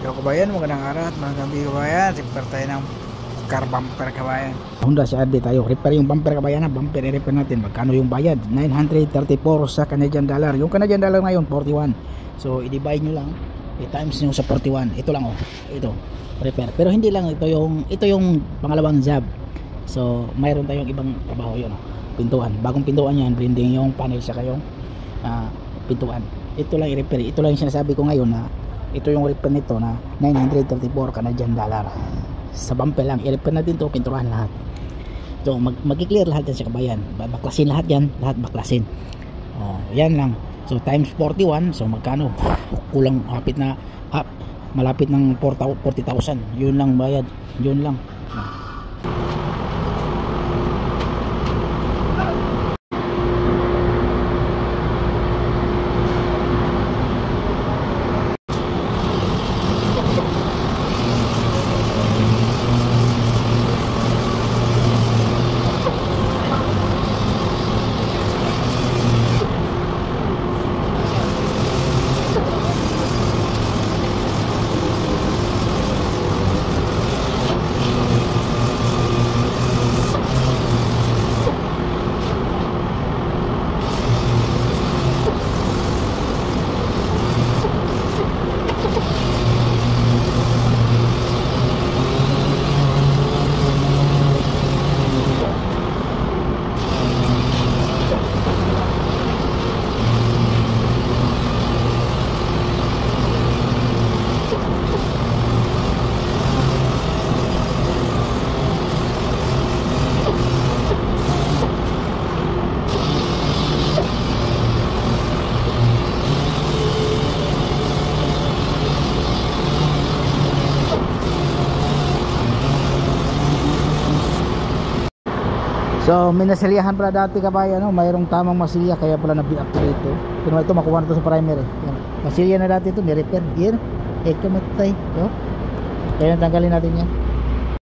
Yo kabayan, magandang araw at mga gabi kabayan. Repair tayo ng car bumper kabayan. Honda CR-V tayo. Repair yung bumper kabayan na. Bumper i-repair natin. Magkano yung bayad? 934 sa Canadian dollar. Yung Canadian dollar ngayon 41. So i-divide nyo lang, i-times nyo sa 41. Ito lang oh. Ito. Repair. Pero hindi lang ito yung pangalawang job. So mayroon tayong ibang trabaho yun oh. Pintuan. Bagong pintuan yan. Blending yung panel sa kayong pintuan. Ito lang i-repair. Ito lang yung sinasabi ko ngayon na ito yung repair nito na 934 Canadian dollar. Sa bumper lang i-repair natin to, pinturan lahat. So mag-clear lahat yan sa kabayan. Baklasin lahat yan, lahat baklasin. Yan lang. So times 41, so magkano? Kulang malapit ng 40,000. Yun lang bayad. Yun lang. So may nasilyahan pala dati kabayan, no? Mayroong tamang masilya kaya pala na-upgrade ito. Pero ito makuha na ito sa primary. Yan. Masilya na dati ito, ni-repair. Yan. Ito matay. Kaya natanggalin natin yan.